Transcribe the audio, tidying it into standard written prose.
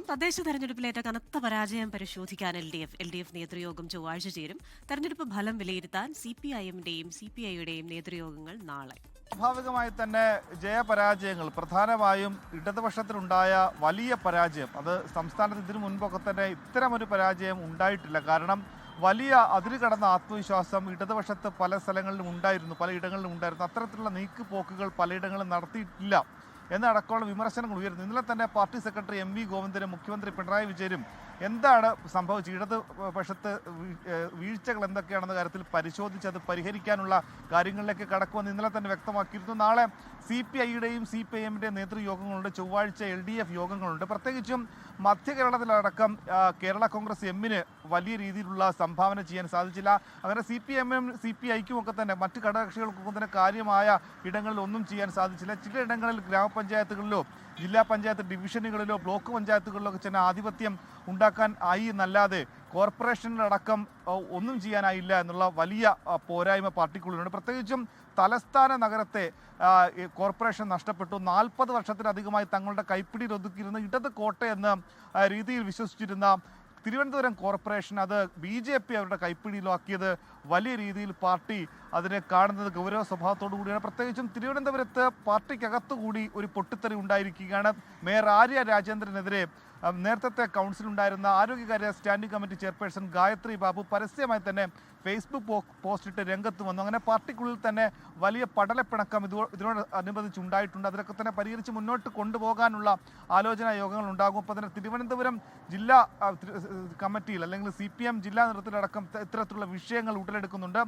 തദ്ദേശ തെരഞ്ഞെടുപ്പിലേറ്റ കനത്ത പരാജയം പരിശോധിക്കാൻ എൽ ഡി എഫ് നേതൃയോഗം ചൊവ്വാഴ്ച ചേരും. തെരഞ്ഞെടുപ്പ് ഫലം വിലയിരുത്താൻ CPIMന്റെയും CPIയുടെയും നേതൃയോഗങ്ങൾ നാളെ. സ്വാഭാവികമായി തന്നെ ജയപരാജയങ്ങൾ പ്രധാനമായും ഇടതുപക്ഷത്തിനുണ്ടായ വലിയ പരാജയം, അത് സംസ്ഥാനത്ത് ഇതിനു മുൻപൊക്കെ തന്നെ ഇത്തരമൊരു പരാജയം ഉണ്ടായിട്ടില്ല. കാരണം വലിയ അതിരുകടന്ന ആത്മവിശ്വാസം ഇടതുപക്ഷത്ത് പല സ്ഥലങ്ങളിലും ഉണ്ടായിരുന്നു, പലയിടങ്ങളിലും ഉണ്ടായിരുന്നു. അത്തരത്തിലുള്ള നീക്കുപോക്കുകൾ പലയിടങ്ങളിലും നടത്തിയിട്ടില്ല എന്നടക്കമുള്ള വിമർശനങ്ങൾ ഉയർന്നു. ഇന്നലെ തന്നെ പാർട്ടി സെക്രട്ടറി MV ഗോവിന്ദനും മുഖ്യമന്ത്രി പിണറായി വിജയനും എന്താണ് സംഭവിച്ചത്, ഇടതുപക്ഷത്ത് വീഴ്ചകൾ എന്തൊക്കെയാണെന്ന കാര്യത്തിൽ പരിശോധിച്ച് അത് പരിഹരിക്കാനുള്ള കാര്യങ്ങളിലേക്ക് കടക്കുമെന്ന് ഇന്നലെ തന്നെ വ്യക്തമാക്കിയിരുന്നു. നാളെ CPIയുടെയും CPIMന്റെയും നേതൃയോഗങ്ങളുണ്ട്. ചൊവ്വാഴ്ച LDF യോഗങ്ങളുണ്ട്. പ്രത്യേകിച്ചും മധ്യ കേരളത്തിലടക്കം കേരള കോൺഗ്രസ് എമ്മിന് വലിയ രീതിയിലുള്ള സംഭാവന ചെയ്യാൻ സാധിച്ചില്ല. അങ്ങനെ CPIMനും CPIക്കും ഒക്കെ തന്നെ മറ്റ് ഘടകകക്ഷികൾക്കൊക്കെ തന്നെ കാര്യമായ ഇടങ്ങളിൽ ഒന്നും ചെയ്യാൻ സാധിച്ചില്ല. ചില ഇടങ്ങളിൽ ഗ്രാമപഞ്ചായത്തുകളിലോ ജില്ലാ പഞ്ചായത്ത് ഡിവിഷനുകളിലോ ബ്ലോക്ക് പഞ്ചായത്തുകളിലോ ഒക്കെ ചെന്ന ആധിപത്യം ഉണ്ടാക്കാൻ ആയി എന്നല്ലാതെ കോർപ്പറേഷനിലടക്കം ഒന്നും ചെയ്യാനായില്ല എന്നുള്ള വലിയ പോരായ്മ പാർട്ടിക്കുള്ളിലുണ്ട്. പ്രത്യേകിച്ചും തലസ്ഥാന നഗരത്തെ കോർപ്പറേഷൻ നഷ്ടപ്പെട്ടു. 40 വർഷത്തിലധികമായി തങ്ങളുടെ കൈപ്പിടിയിൽ ഒതുക്കിയിരുന്ന ഇടത് കോട്ടയെന്ന രീതിയിൽ വിശ്വസിച്ചിരുന്ന തിരുവനന്തപുരം കോർപ്പറേഷൻ അത് BJP അവരുടെ കൈപ്പിടിയിലാക്കിയത് വലിയ രീതിയിൽ പാർട്ടി അതിനെ കാണുന്നത് ഗൗരവ സ്വഭാവത്തോടു കൂടിയാണ്. പ്രത്യേകിച്ചും തിരുവനന്തപുരത്ത് പാർട്ടിക്കകത്തുകൂടി ഒരു പൊട്ടിത്തെറി ഉണ്ടായിരിക്കുകയാണ്. മേയർ ആര്യ രാജേന്ദ്രനെതിരെ നേരത്തെ കൗൺസിലുണ്ടായിരുന്ന ആരോഗ്യകാര്യ standing committee chairperson Gayathri Babu പരസ്യമായി തന്നെ ഫേസ്ബുക്ക് പോസ്റ്റിട്ട് രംഗത്ത് വന്നു. അങ്ങനെ പാർട്ടിക്കുള്ളിൽ തന്നെ വലിയ പടലപ്പിണക്കം ഇതിനോടനുബന്ധിച്ച് ഉണ്ടായിട്ടുണ്ട്. അതിലൊക്കെ തന്നെ പരിഹരിച്ച് മുന്നോട്ട് കൊണ്ടുപോകാനുള്ള ആലോചനാ യോഗങ്ങൾ ഉണ്ടാകും. അപ്പോൾ തന്നെ തിരുവനന്തപുരം ജില്ലാ കമ്മിറ്റിയിൽ അല്ലെങ്കിൽ CPM ജില്ലാ നേതൃത്വത്തിലടക്കം ഇത്തരത്തിലുള്ള വിഷയങ്ങൾ ഉടലെടുക്കുന്നുണ്ട്.